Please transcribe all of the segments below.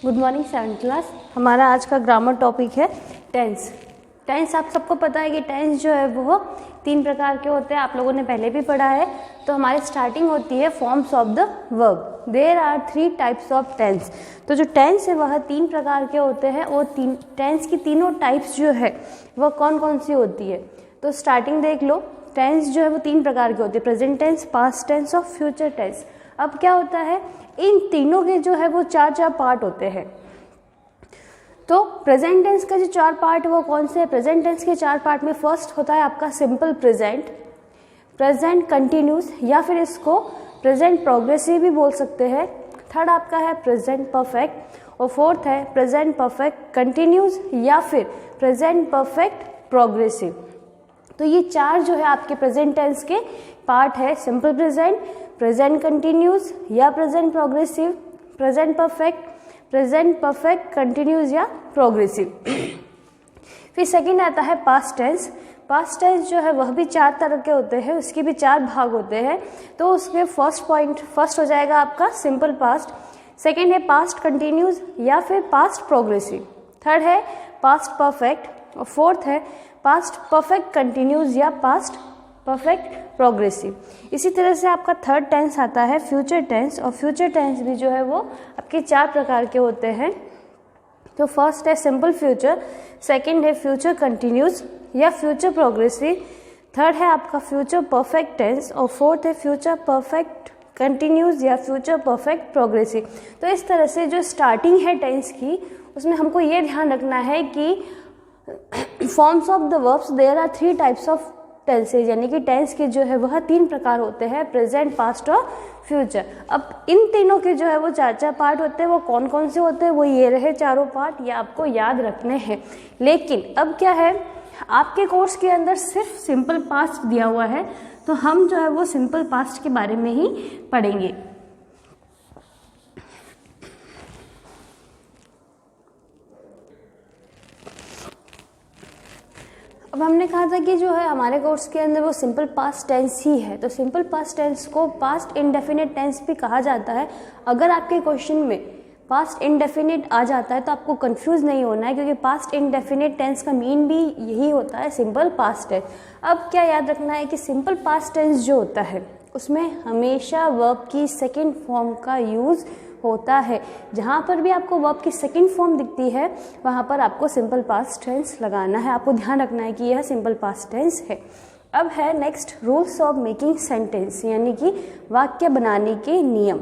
Good morning 7th class. हमारा आज का ग्रामर टॉपिक है टेंस। टेंस आप सबको पता है कि टेंस जो है वो 3 प्रकार के होते हैं, आप लोगों ने पहले भी पढ़ा है। तो हमारी स्टार्टिंग होती है forms of the verb. There are 3 types of tense. तो जो टेंस है वह 3 प्रकार के होते हैं और टेंस की तीनों टाइप्स जो है वह कौन कौन सी होती है। तो स्टार्टिंग देख लो, टेंस जो है वो 3 प्रकार के होते हैं, प्रेजेंट टेंस, पास्ट टेंस और फ्यूचर टेंस। अब क्या होता है, इन तीनों के जो है वो 4 पार्ट होते हैं। तो प्रेजेंट टेंस के जो 4 पार्ट वो कौन से हैं? प्रेजेंट टेंस के 4 पार्ट में फर्स्ट होता है आपका सिंपल प्रेजेंट, प्रेजेंट कंटिन्यूस या फिर इसको प्रेजेंट प्रोग्रेसिव भी बोल सकते हैं। थर्ड आपका है प्रेजेंट परफेक्ट और फोर्थ है प्रेजेंट परफेक्ट कंटिन्यूस या फिर प्रेजेंट परफेक्ट प्रोग्रेसिव। तो ये 4 जो है आपके प्रेजेंट टेंस के पार्ट है, सिंपल प्रेजेंट, प्रेजेंट कंटिन्यूस या present progressive, present perfect, present perfect continuous या प्रोग्रेसिव। फिर सेकंड आता है पास्ट टेंस। पास्ट टेंस जो है वह भी 4 तरह के होते हैं, उसके भी 4 भाग होते हैं। तो उसके फर्स्ट हो जाएगा आपका सिंपल पास्ट, सेकंड है पास्ट कंटिन्यूस या फिर पास्ट प्रोग्रेसिव, थर्ड है पास्ट परफेक्ट और फोर्थ है पास्ट परफेक्ट कंटिन्यूस या पास्ट परफेक्ट प्रोग्रेसिव। इसी तरह से आपका थर्ड टेंस आता है फ्यूचर टेंस और फ्यूचर टेंस भी जो है वो आपके 4 प्रकार के होते हैं। तो फर्स्ट है सिंपल फ्यूचर, सेकंड है फ्यूचर कंटिन्यूस या फ्यूचर प्रोग्रेसिव, थर्ड है आपका फ्यूचर परफेक्ट टेंस और फोर्थ है फ्यूचर परफेक्ट कंटिन्यूस या फ्यूचर परफेक्ट प्रोग्रेसिव। तो इस तरह से जो स्टार्टिंग है टेंस की, उसमें हमको ये ध्यान रखना है कि forms of the verbs there are 3 types of tenses, यानी कि टेंस के जो है वह 3 प्रकार होते हैं, प्रेजेंट, पास्ट और फ्यूचर। अब इन तीनों के जो है वो 4 पार्ट होते हैं, वो कौन कौन से होते हैं, वो ये रहे 4 पार्ट, ये आपको याद रखने हैं। लेकिन अब क्या है, आपके कोर्स के अंदर सिर्फ सिंपल पास्ट दिया हुआ है, तो हम जो है वो सिंपल पास्ट के बारे में ही पढ़ेंगे। अब हमने कहा था कि जो है हमारे कोर्स के अंदर वो सिंपल पास्ट टेंस ही है, तो सिंपल पास्ट टेंस को पास्ट इंडेफिनिट टेंस भी कहा जाता है। अगर आपके क्वेश्चन में पास्ट इंडेफिनिट आ जाता है तो आपको कंफ्यूज नहीं होना है, क्योंकि पास्ट इंडेफिनिट टेंस का मीन भी यही होता है, सिंपल पास्ट टेंस। अब क्या याद रखना है कि सिंपल पास्ट टेंस जो होता है उसमें हमेशा वर्ब की सेकेंड फॉर्म का यूज़ होता है। जहाँ पर भी आपको वर्ब की सेकंड फॉर्म दिखती है वहाँ पर आपको सिंपल पास्ट टेंस लगाना है, आपको ध्यान रखना है कि यह सिंपल पास्ट टेंस है। अब है next rules of making sentence, यानी कि वाक्य बनाने के नियम।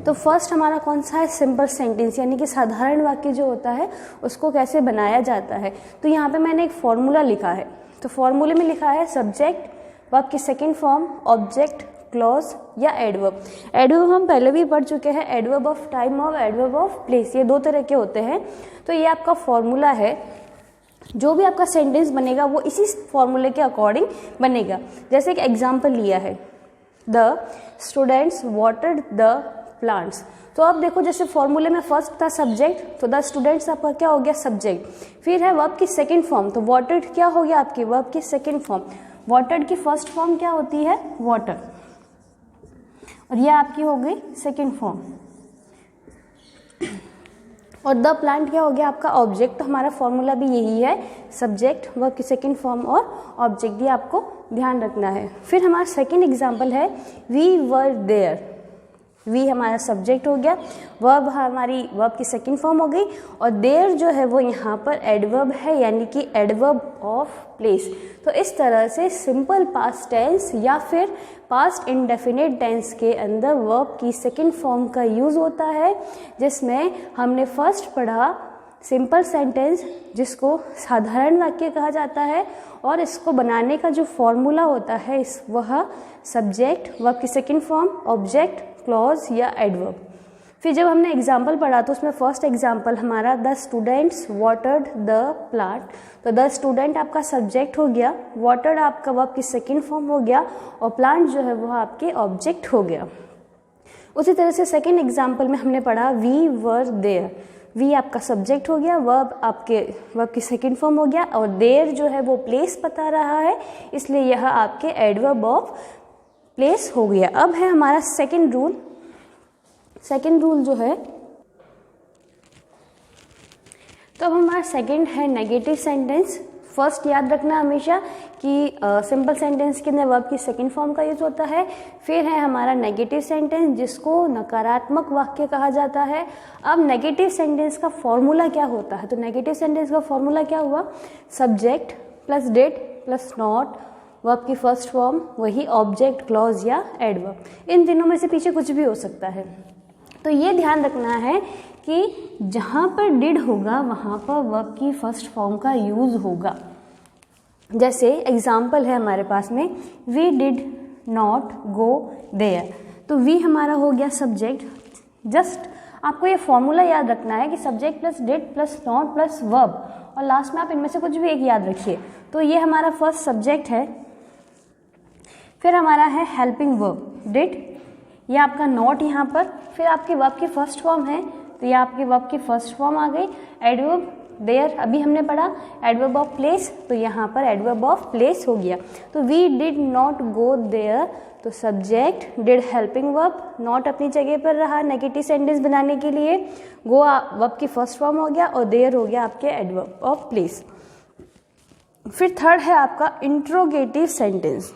तो फर्स्ट हमारा कौन सा है, सिंपल सेंटेंस, यानी कि साधारण वाक्य जो होता है उसको कैसे बनाया जाता है। तो यहाँ पे मैंने एक फॉर्मूला लिखा है, तो फॉर्मूले में लिखा है सब्जेक्ट, वर्ब की सेकेंड फॉर्म, ऑब्जेक्ट, क्लॉज या एडवर्ब। एडवर्ब हम पहले भी पढ़ चुके हैं, एडवर्ब ऑफ टाइम और एडवर्ब ऑफ प्लेस, ये 2 तरह के होते हैं। तो ये आपका फॉर्मूला है, जो भी आपका सेंटेंस बनेगा वो इसी फॉर्मूले के अकॉर्डिंग बनेगा। जैसे एक एग्जांपल लिया है, the students watered the plants. तो अब देखो, जैसे फॉर्मूले में फर्स्ट था सब्जेक्ट, तो द स्टूडेंट्स आपका क्या हो गया, सब्जेक्ट। फिर है वर्ब की सेकेंड फॉर्म, तो वाटर्ड क्या हो गया आपकी वर्ब की सेकेंड फॉर्म। वाटर्ड की फर्स्ट फॉर्म क्या होती है, वाटर, और ये आपकी हो गई सेकेंड फॉर्म। और द प्लांट क्या हो गया आपका ऑब्जेक्ट। तो हमारा फॉर्मूला भी यही है, सब्जेक्ट, वर्ब की सेकेंड फॉर्म और ऑब्जेक्ट, ये आपको ध्यान रखना है। फिर हमारा सेकेंड एग्जांपल है वी वर देयर। वी हमारा सब्जेक्ट हो गया, वर्ब हमारी वर्ब की सेकेंड फॉर्म हो गई, और देयर जो है वो यहाँ पर एडवर्ब है, यानी कि एडवर्ब ऑफ प्लेस। तो इस तरह से सिंपल पास्ट टेंस या फिर पास्ट इंडेफिनिट टेंस के अंदर वर्ब की सेकेंड फॉर्म का यूज़ होता है, जिसमें हमने फर्स्ट पढ़ा सिंपल सेंटेंस, जिसको साधारण वाक्य कहा जाता है, और इसको बनाने का जो फॉर्मूला होता है वह सब्जेक्ट, वर्ब की सेकेंड फॉर्म, ऑब्जेक्ट, क्लॉज या एडवर्ब। फिर जब हमने एग्जाम्पल पढ़ा तो उसमें फर्स्ट एग्जाम्पल हमारा the students watered the plant. तो द स्टूडेंट आपका सब्जेक्ट हो गया, वाटर्ड आपका वर्ब की सेकेंड फॉर्म हो गया, और प्लांट जो है वह आपके ऑब्जेक्ट हो गया। उसी तरह से सेकेंड एग्जाम्पल में हमने पढ़ा वी वर देयर। वी आपका सब्जेक्ट हो गया, वर्ब की सेकेंड फॉर्म हो गया, और देयर जो है वो प्लेस बता रहा है, इसलिए यह आपके एडवर्ब ऑफ प्लेस हो गया। अब है हमारा सेकेंड रूल। सेकेंड रूल जो है तो अब हमारा सेकंड है नेगेटिव सेंटेंस। फर्स्ट याद रखना हमेशा कि सिंपल सेंटेंस के अंदर वर्ब की सेकंड फॉर्म का यूज होता है। फिर है हमारा नेगेटिव सेंटेंस जिसको नकारात्मक वाक्य कहा जाता है। अब नेगेटिव सेंटेंस का फॉर्मूला क्या होता है, तो नेगेटिव सेंटेंस का फॉर्मूला क्या हुआ, subject plus did plus not, verb की फर्स्ट फॉर्म वही ऑब्जेक्ट, क्लॉज या एडवर्ब, इन तीनों में से पीछे कुछ भी हो सकता है। तो ये ध्यान रखना है कि जहाँ पर डिड होगा वहाँ पर वर्ब की फर्स्ट फॉर्म का यूज होगा। जैसे एग्जाम्पल है हमारे पास में, we did not go there, तो वी हमारा हो गया सब्जेक्ट। जस्ट आपको ये फॉर्मूला याद रखना है कि subject plus did plus not plus verb, और लास्ट में आप इनमें से कुछ भी एक याद रखिए। तो ये हमारा फर्स्ट सब्जेक्ट है। फिर हमारा है हेल्पिंग वर्ब डिड, ये आपका नॉट यहाँ पर। फिर आपके वर्ब की फर्स्ट फॉर्म है, तो ये आपके वर्ब की फर्स्ट फॉर्म आ गई। एडवर्ब देयर अभी हमने पढ़ा, एडवर्ब ऑफ प्लेस, तो यहाँ पर एडवर्ब ऑफ प्लेस हो गया। तो we did not go there, तो subject, did helping verb, not अपनी जगह पर रहा नेगेटिव सेंटेंस बनाने के लिए, गो वर्ब की फर्स्ट फॉर्म हो गया, और देयर हो गया आपके एडवर्ब ऑफ प्लेस। फिर थर्ड है आपका इंट्रोगेटिव सेंटेंस।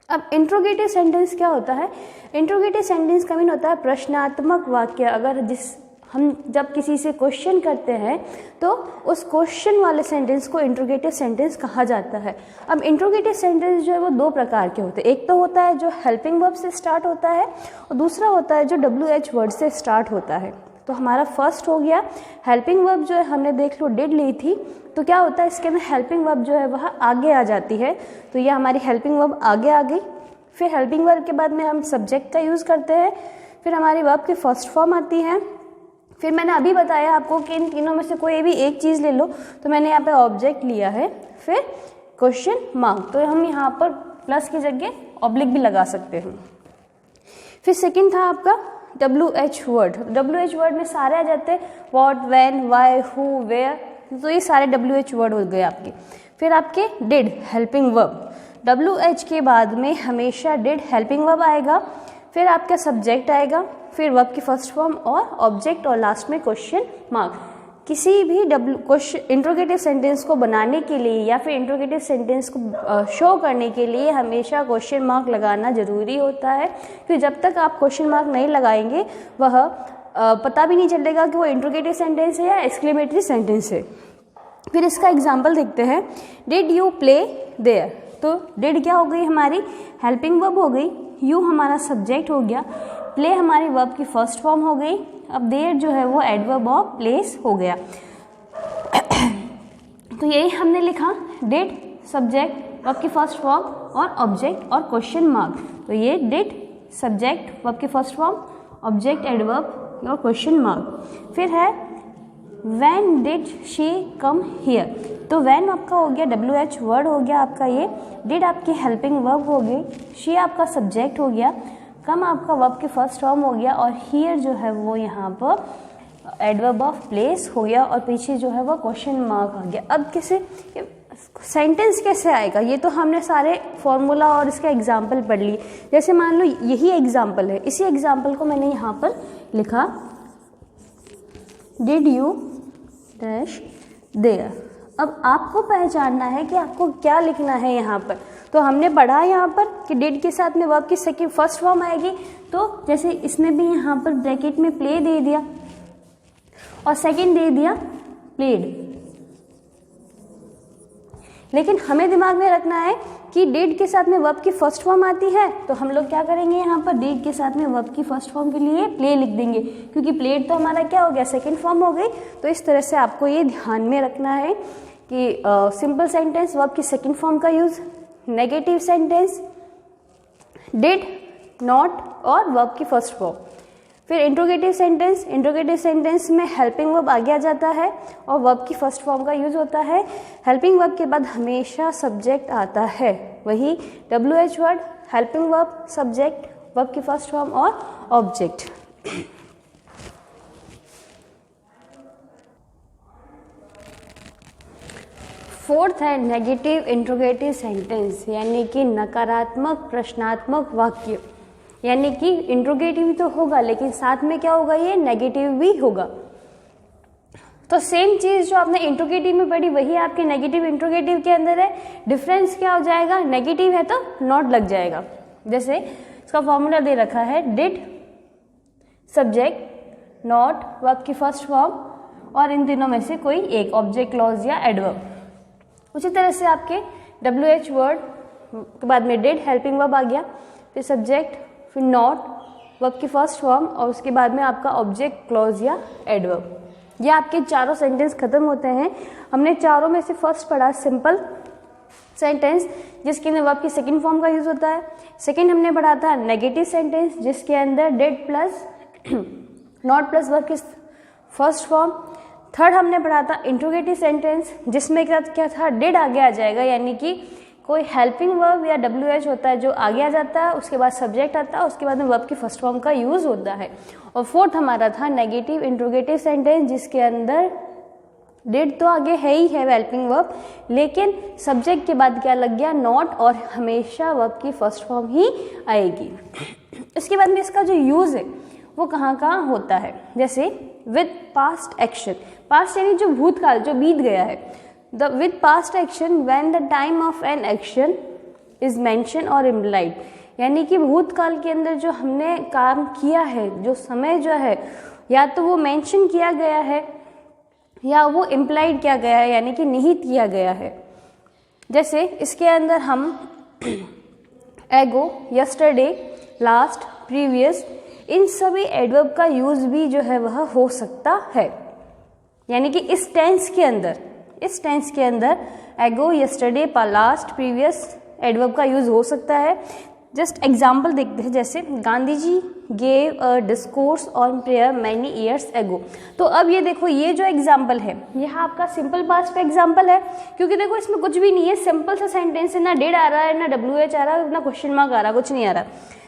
अब इंट्रोगेटिव सेंटेंस क्या होता है, इंट्रोगेटिव सेंटेंस का मीन होता है प्रश्नात्मक वाक्य। अगर हम जब किसी से क्वेश्चन करते हैं तो उस क्वेश्चन वाले सेंटेंस को इंट्रोगेटिव सेंटेंस कहा जाता है। अब इंट्रोगेटिव सेंटेंस जो है वो दो प्रकार के होते हैं, एक तो होता है जो हेल्पिंग वर्ब से स्टार्ट होता है, और दूसरा होता है जो WH वर्ड से स्टार्ट होता है। तो हमारा फर्स्ट हो गया हेल्पिंग वर्ब, जो है हमने देख लो डिड ली थी, तो क्या होता है इसके अंदर हेल्पिंग वर्ब जो है वह आगे आ जाती है, तो ये हमारी हेल्पिंग वर्ब आगे आ गई। फिर हेल्पिंग वर्ब के बाद में हम सब्जेक्ट का यूज़ करते हैं। फिर हमारी वर्ब की फर्स्ट फॉर्म आती है। फिर मैंने अभी बताया आपको कि इन तीनों में से कोई भी एक चीज़ ले लो, तो मैंने यहाँ पे ऑब्जेक्ट लिया है। फिर क्वेश्चन मार्क, तो हम यहाँ पर प्लस की जगह ऑब्लिक भी लगा सकते हैं। फिर सेकंड था आपका WH वर्ड। WH वर्ड में सारे आ जाते हैं, what, when, why, who, where, तो ये सारे WH वर्ड हो गए आपके। फिर आपके डिड हेल्पिंग वर्ब, WH के बाद में हमेशा डिड हेल्पिंग वर्ब आएगा। फिर आपका सब्जेक्ट आएगा, फिर वर्ब की फर्स्ट फॉर्म और ऑब्जेक्ट, और लास्ट में क्वेश्चन मार्क। किसी भी इंट्रोगेटिव सेंटेंस को बनाने के लिए या फिर इंट्रोगेटिव सेंटेंस को शो करने के लिए हमेशा क्वेश्चन मार्क लगाना जरूरी होता है, क्योंकि जब तक आप क्वेश्चन मार्क नहीं लगाएंगे वह पता भी नहीं चलेगा कि वो इंट्रोगेटिव सेंटेंस है या एक्सक्लेमेटरी सेंटेंस है। फिर इसका एग्जाम्पल देखते हैं, डिड यू प्ले देयर, तो डिड क्या हो गई हमारी हेल्पिंग वर्ब हो गई, यू हमारा सब्जेक्ट हो गया, प्ले हमारी वर्ब की फर्स्ट फॉर्म हो गई, अब देयर जो है वो एडवर्ब ऑफ प्लेस हो गया। तो यही हमने लिखा, डिड सब्जेक्ट वर्ब की फर्स्ट फॉर्म और ऑब्जेक्ट और क्वेश्चन मार्क। तो ये डिड सब्जेक्ट वर्ब की फर्स्ट फॉर्म, ऑब्जेक्ट, एडवर्ब और क्वेश्चन मार्क। फिर है when did she come here, तो व्हेन आपका हो गया WH वर्ड हो गया आपका ये, डिड आपकी हेल्पिंग वर्ब हो गई, शी आपका सब्जेक्ट हो गया, कम आपका वर्ब की फर्स्ट फॉर्म हो गया, और हियर जो है वो यहाँ पर एडवर्ब ऑफ प्लेस हो गया, और पीछे जो है वो क्वेश्चन मार्क आ गया। अब कैसे सेंटेंस कैसे आएगा, ये तो हमने सारे फॉर्मूला और इसका एग्जाम्पल पढ़ लिए। जैसे मान लो यही एग्जाम्पल है, इसी एग्जाम्पल को मैंने यहाँ पर लिखा, डिड यू डैश देयर। अब आपको पहचानना है कि आपको क्या लिखना है यहाँ पर। तो हमने पढ़ा यहाँ पर कि डिड के साथ में वर्ब की सेकंड फर्स्ट फॉर्म आएगी, तो जैसे इसमें भी यहाँ पर ब्रैकेट में प्ले दे दिया और सेकंड दे दिया प्लेड। लेकिन हमें दिमाग में रखना है कि डिड के साथ में वर्ब की फर्स्ट फॉर्म आती है, तो हम लोग क्या करेंगे यहाँ पर डिड के साथ में वर्ब की फर्स्ट फॉर्म के लिए प्ले लिख देंगे, क्योंकि प्लेड तो हमारा क्या हो गया सेकंड फॉर्म हो गई। तो इस तरह से आपको ये ध्यान में रखना है कि सिंपल सेंटेंस वर्ब की सेकंड फॉर्म का use, negative sentence did, not और वर्ब की फर्स्ट फॉर्म। फिर इंट्रोगेटिव सेंटेंस में हेल्पिंग वर्ब आगे आ जाता है और वर्ब की फर्स्ट फॉर्म का यूज होता है। हेल्पिंग वर्ब के बाद हमेशा सब्जेक्ट आता है, वही WH word, helping verb, subject, verb की फर्स्ट फॉर्म और ऑब्जेक्ट। फोर्थ है नेगेटिव इंट्रोगेटिव सेंटेंस, यानी कि नकारात्मक प्रश्नात्मक वाक्य, यानी कि इंट्रोगेटिव तो होगा लेकिन साथ में क्या होगा, ये नेगेटिव भी होगा। तो सेम चीज़ जो आपने इंट्रोगेटिव में पढ़ी वही आपके नेगेटिव इंट्रोगेटिव के अंदर है। डिफरेंस क्या हो जाएगा, नेगेटिव है तो नॉट लग जाएगा। जैसे इसका फॉर्मूला दे रखा है, डिड सब्जेक्ट नॉट वर्ब की फर्स्ट फॉर्म, और इन तीनों में से कोई एक ऑब्जेक्ट, क्लॉज या एडवर्ब। उसी तरह से आपके WH वर्ड के बाद में डिड हेल्पिंग वर्ब आ गया, फिर सब्जेक्ट, फिर नॉट वर्ब की फर्स्ट फॉर्म, और उसके बाद में आपका ऑब्जेक्ट, क्लॉज या एडवर्ब। ये आपके चारों सेंटेंस खत्म होते हैं। हमने चारों में से फर्स्ट पढ़ा सिंपल सेंटेंस, जिसके अंदर वर्ब की सेकंड फॉर्म का यूज होता है। सेकंड हमने पढ़ा था नेगेटिव सेंटेंस, जिसके अंदर did plus not plus verb की फर्स्ट फॉर्म। थर्ड हमने पढ़ा था इंट्रोगेटिव सेंटेंस, जिसमें क्या था, डिड आगे आ जाएगा, यानी कि कोई हेल्पिंग वर्ब या WH होता है जो आगे आ जाता है, उसके बाद सब्जेक्ट आता है, उसके बाद में वर्ब की फर्स्ट फॉर्म का यूज होता है। और फोर्थ हमारा था नेगेटिव इंट्रोगेटिव सेंटेंस, जिसके अंदर डिड तो आगे है ही है हेल्पिंग वर्ब, लेकिन सब्जेक्ट के बाद क्या लग गया, नॉट, और हमेशा वर्ब की फर्स्ट फॉर्म ही आएगी। इसके बाद में इसका जो यूज है वो कहाँ कहाँ होता है, जैसे विद पास्ट एक्शन, पास्ट यानी जो भूतकाल जो बीत गया है, the with past action when the time of an action is mention और इम्प्लाइड, यानी कि भूतकाल के अंदर जो हमने काम किया है, जो समय जो है, या तो वो मेंशन किया गया है या वो इम्प्लाइड किया गया है, यानी कि निहित किया गया है। जैसे इसके अंदर हम एगो, यस्टरडे, लास्ट, प्रीवियस, इन सभी एडवर्ब का यूज भी जो है वह हो सकता है, यानी कि इस टेंस के अंदर ago, yesterday, last, previous adverb का यूज हो सकता है। जस्ट एग्जाम्पल देखते हैं, जैसे Gandhi ji gave a discourse on prayer many years ago. तो अब ये देखो, ये जो एग्जाम्पल है यह आपका सिंपल पास्ट का एग्जाम्पल है, क्योंकि देखो इसमें कुछ भी नहीं है, सिंपल सा सेंटेंस है, ना डिड आ रहा है, ना WH आ रहा है, ना क्वेश्चन मार्क आ रहा है, कुछ नहीं आ रहा,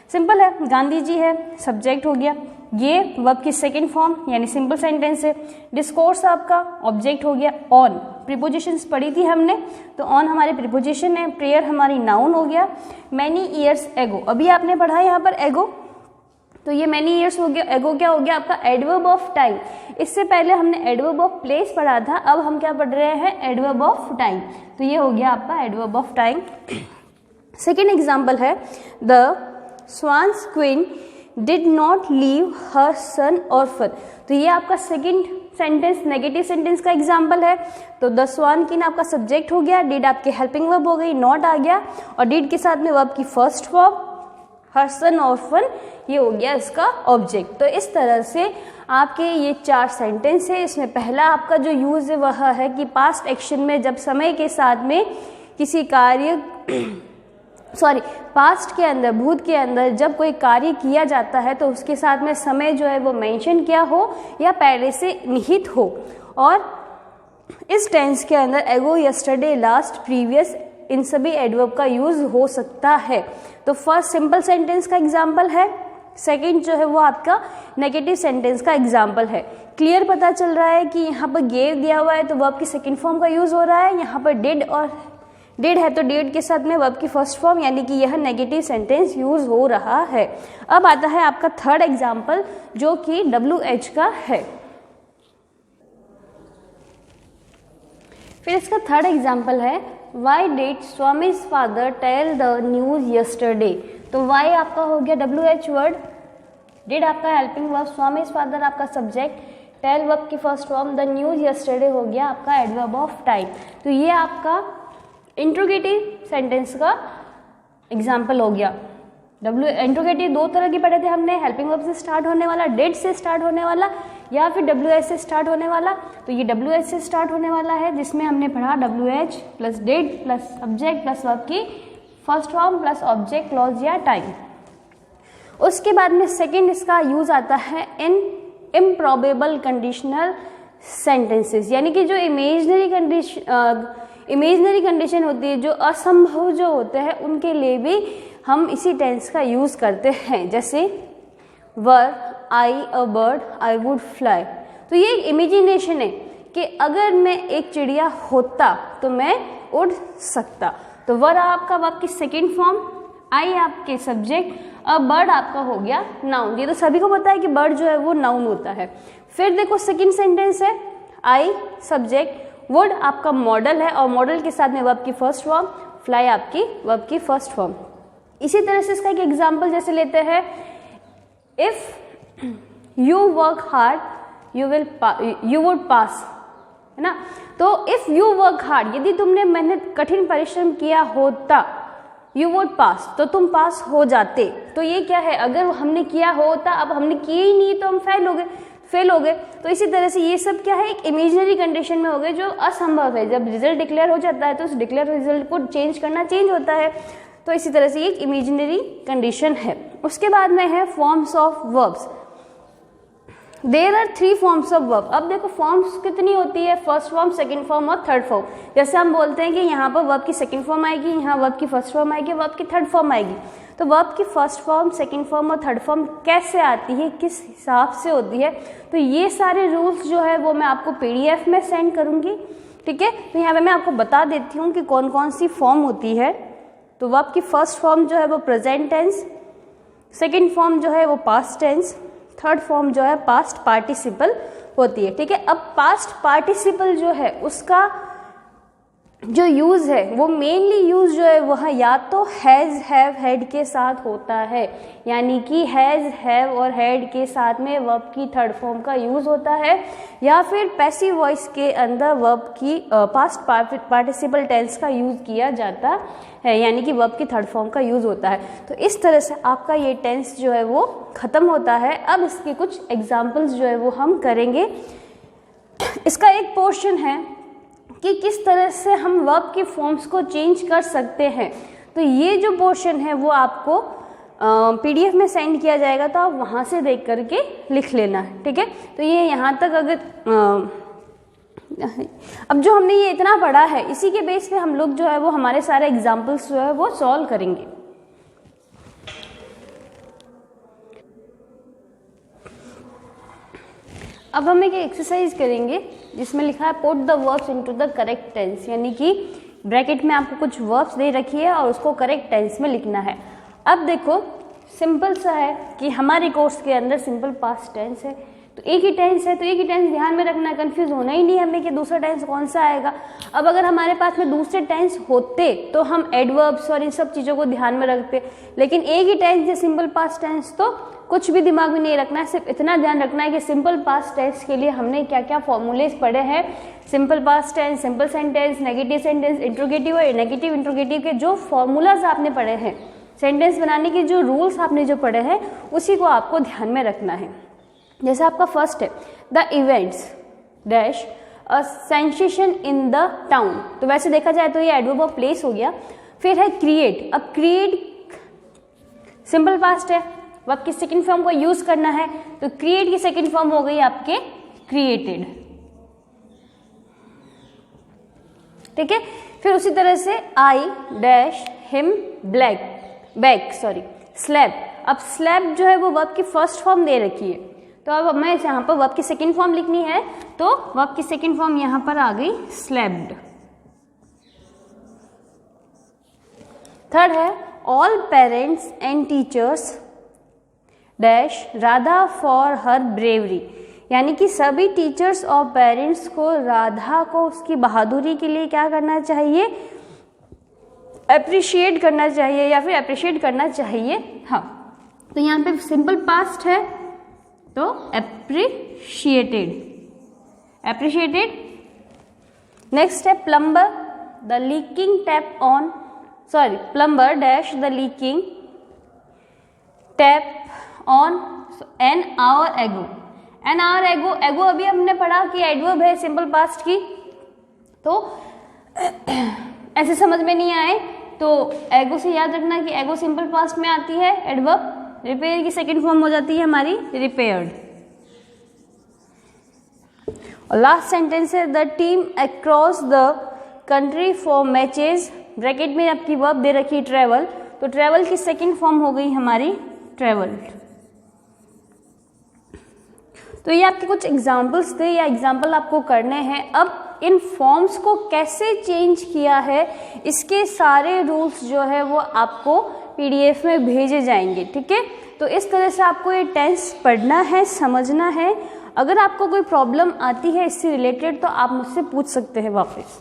सिंपल है। गांधी जी है, सब्जेक्ट हो गया, ये वर्ब की सेकंड फॉर्म यानी सिंपल सेंटेंस है। डिस्कोर्स आपका ऑब्जेक्ट हो गया। ऑन प्रीपोजिशंस पढ़ी थी हमने, तो ऑन हमारे प्रीपोजिशन है। प्रेयर हमारी नाउन हो गया। मैनी ईयर्स एगो, अभी आपने पढ़ा यहाँ पर एगो, तो ये मैनी ईयर्स हो गया। एगो क्या हो गया आपका, एडवर्ब ऑफ टाइम। इससे पहले हमने एडवर्ब ऑफ प्लेस पढ़ा था, अब हम क्या पढ़ रहे हैं, एडवर्ब ऑफ टाइम। तो ये हो गया आपका adverb of time. Second example है, the swan's queen did not leave her son orphan. तो ये आपका सेकेंड सेंटेंस नेगेटिव सेंटेंस का एग्जाम्पल है। तो द स्वान किन आपका सब्जेक्ट हो गया, डिड आपके हेल्पिंग वर्ब हो गई, नॉट आ गया, और डिड के साथ में वर्ब की फर्स्ट फॉर्म, हर सन ऑर्फन, ये हो गया इसका ऑब्जेक्ट। तो इस तरह से आपके ये 4 सेंटेंस है। इसमें पहला आपका जो यूज है वह है कि पास्ट एक्शन में जब समय के साथ में किसी कार्य पास्ट के अंदर, भूत के अंदर जब कोई कार्य किया जाता है तो उसके साथ में समय जो है वो मेंशन किया हो या पहले से निहित हो। और इस टेंस के अंदर एगो, यस्टरडे, लास्ट, प्रीवियस, इन सभी एडवर्ब का यूज हो सकता है। तो फर्स्ट सिंपल सेंटेंस का एग्जाम्पल है, सेकेंड जो है वो आपका नेगेटिव सेंटेंस का एग्जाम्पल है। क्लियर पता चल रहा है कि यहाँ पर गेव दिया हुआ है तो वर्ब की सेकेंड फॉर्म का यूज हो रहा है, यहाँ पर डिड है तो डिड के साथ में वर्ब की फर्स्ट फॉर्म, यानी कि यह नेगेटिव सेंटेंस यूज हो रहा है। अब आता है आपका थर्ड एग्जाम्पल जो कि WH का है। फिर इसका थर्ड एग्जाम्पल है, why did Swami's father tell the news yesterday. तो वाई आपका हो गया WH वर्ड, डिड आपका हेल्पिंग वर्ब, स्वामीज फादर आपका सब्जेक्ट, टेल वर्ब की first form, the news yesterday हो गया आपका एडवर्ब ऑफ टाइम। तो ये आपका इंट्रोगेटिव सेंटेंस का एग्जाम्पल हो गया। इंट्रोगेटिव 2 तरह की पढ़े थे हमने, हेल्पिंग वर्ब से स्टार्ट होने वाला, डिड से स्टार्ट होने वाला, या फिर WH से स्टार्ट होने वाला। तो ये WH से स्टार्ट होने वाला है, जिसमें हमने पढ़ा WH plus did plus subject plus verb की first form plus object, clause या टाइम। उसके बाद में सेकेंड इसका यूज आता है इन इम्प्रॉबेबल कंडीशनल सेंटेंसेस, यानी कि जो इमेजनरी कंडीशन होती है, जो असंभव जो होते हैं, उनके लिए भी हम इसी टेंस का यूज करते हैं। जैसे were I a bird I would fly. तो ये एक इमेजिनेशन है कि अगर मैं एक चिड़िया होता तो मैं उड़ सकता। तो वर आपका वर्ब की सेकेंड फॉर्म, आई आपके सब्जेक्ट, अब बर्ड आपका हो गया नाउन। ये तो सभी को पता है कि बर्ड जो है वो नाउन होता है। फिर देखो सेकेंड सेंटेंस है, आई सब्जेक्ट, वुड आपका मॉडल है और मॉडल के साथ में वर्ब की फर्स्ट फॉर्म, फ्लाई आपकी वर्ब की फर्स्ट फॉर्म। इसी तरह से इसका एक एग्जाम्पल जैसे लेते हैं, if you work hard you would पास, है ना। तो इफ यू वर्क हार्ड, यदि तुमने मेहनत कठिन परिश्रम किया होता, यू वुड पास, तो तुम पास हो जाते। तो ये क्या है, अगर हमने किया होता, अब हमने किए ही नहीं तो हम फेल हो गए। तो इसी तरह से ये सब क्या है, एक इमेजिनरी कंडीशन में हो गए जो असंभव है। जब रिजल्ट डिक्लेयर हो जाता है तो उस डिक्लेयर रिजल्ट को चेंज करना चेंज होता है। तो इसी तरह से ये एक इमेजिनरी कंडीशन है। उसके बाद में है forms of verbs. There are 3 forms of verb. अब देखो फॉर्म्स कितनी होती है, फर्स्ट फॉर्म, सेकंड फॉर्म और थर्ड फॉर्म। जैसे हम बोलते हैं कि यहाँ पर वर्ब की सेकंड फॉर्म आएगी, यहाँ वर्ब की फर्स्ट फॉर्म आएगी, वर्ब की थर्ड फॉर्म आएगी। तो वर्ब की फर्स्ट फॉर्म, सेकंड फॉर्म और थर्ड फॉर्म कैसे आती है, किस हिसाब से होती है, तो ये सारे रूल्स जो है वो मैं आपको PDF में सेंड करूंगी, ठीक है। तो यहाँ पे मैं आपको बता देती हूँ कि कौन कौन सी फॉर्म होती है। तो वर्ब की फर्स्ट फॉर्म जो है वो प्रेजेंट टेंस, सेकेंड फॉर्म जो है वो पास्ट टेंस, थर्ड फॉर्म जो है पास्ट पार्टिसिपल होती है, ठीक है। अब पास्ट पार्टिसिपल जो है उसका जो यूज है वो मेनली यूज जो है वह या तो हैज, हैव, हैड के साथ होता है, यानी कि हैज, हैव और हैड के साथ में वर्ब की थर्ड फॉर्म का यूज होता है, या फिर पैसिव वॉइस के अंदर वर्ब की पास्ट पार्टिसिपल टेंस का यूज किया जाता है, यानी कि वर्ब की थर्ड फॉर्म का यूज होता है। तो इस तरह से आपका ये टेंस जो है वो खत्म होता है। अब इसके कुछ एग्जाम्पल्स जो है वो हम करेंगे। इसका एक पोर्शन है कि किस तरह से हम वर्ब की फॉर्म्स को चेंज कर सकते हैं। तो ये जो पोर्शन है वो आपको PDF में सेंड किया जाएगा, तो आप वहाँ से देख करके लिख लेना है, ठीक है। तो ये यहाँ तक अगर अब जो हमने ये इतना पढ़ा है, इसी के बेस पे हम लोग जो है वो हमारे सारे एग्जाम्पल्स जो है वो सॉल्व करेंगे। अब हम एक एक्सरसाइज करेंगे जिसमें लिखा है put the verbs into the correct tense, यानी कि ब्रैकेट में आपको कुछ वर्ब्स दे रखी है और उसको करेक्ट टेंस में लिखना है। अब देखो सिंपल सा है कि हमारे कोर्स के अंदर सिंपल पास्ट टेंस है, तो एक ही टेंस है, तो एक ही टेंस ध्यान में रखना है, कंफ्यूज होना ही नहीं हमें कि दूसरा टेंस कौन सा आएगा। अब अगर हमारे पास में दूसरे टेंस होते तो हम एडवर्ब्स और इन सब चीज़ों को ध्यान में रखते, लेकिन एक ही टेंस है सिंपल पास्ट टेंस, तो कुछ भी दिमाग में नहीं रखना है, सिर्फ इतना ध्यान रखना है कि सिंपल पास्ट टेंस के लिए हमने क्या क्या फॉर्मूलेज पढ़े हैं। Simple past tense, simple sentence, negative sentence, interrogative और नेगेटिव इंट्रोगेटिव के जो फॉर्मूलाज आपने पढ़े हैं, सेंटेंस बनाने के जो रूल्स आपने जो पढ़े हैं, उसी को आपको ध्यान में रखना है। जैसे आपका फर्स्ट है the events dash a sensation in the town, तो वैसे देखा जाए तो ये एडवर्ब ऑफ प्लेस हो गया। फिर है क्रिएट, अब क्रिएट सिंपल पास्ट है, वर्ब की सेकंड फॉर्म को यूज करना है, तो क्रिएट की सेकंड फॉर्म हो गई आपके क्रिएटेड, ठीक है। फिर उसी तरह से आई डैश हिम स्लैप, अब स्लैप जो है वो वर्ब की फर्स्ट फॉर्म दे रखी है, तो अब हमें यहाँ पर वर्ब की सेकंड फॉर्म लिखनी है, तो वर्ब की सेकंड फॉर्म यहाँ पर आ गई स्लैप्ड। थर्ड है all parents and teachers dash Radha for her bravery, यानी कि सभी टीचर्स और पेरेंट्स को राधा को उसकी बहादुरी के लिए क्या करना चाहिए, अप्रिशिएट करना चाहिए या फिर अप्रिशिएट करना चाहिए। हाँ, तो यहाँ पे सिंपल पास्ट है तो अप्रिशिएटेड। नेक्स्ट है plumber the leaking tap on, plumber dash the leaking tap on an hour एगो। एगो अभी हमने पढ़ा कि एडवर्ब है सिंपल पास्ट की, तो ऐसे समझ में नहीं आए तो एगो से याद रखना कि एगो सिंपल पास्ट में आती है एडवर्ब, रिपेयर की सेकंड फॉर्म हो जाती है हमारी रिपेयर्ड। और लास्ट सेंटेंस है the team across the country for matches, bracket में आपकी वर्ब दे रखी ट्रेवल, तो ट्रेवल की सेकंड फॉर्म हो गई हमारी ट्रेवल्ड। तो ये आपके कुछ एग्जाम्पल्स थे या एग्जाम्पल आपको करने हैं। अब इन फॉर्म्स को कैसे चेंज किया है, इसके सारे रूल्स जो है वो आपको PDF में भेजे जाएंगे, ठीक है। तो इस तरह से आपको ये टेंस पढ़ना है, समझना है। अगर आपको कोई प्रॉब्लम आती है इससे रिलेटेड तो आप मुझसे पूछ सकते हैं वापस।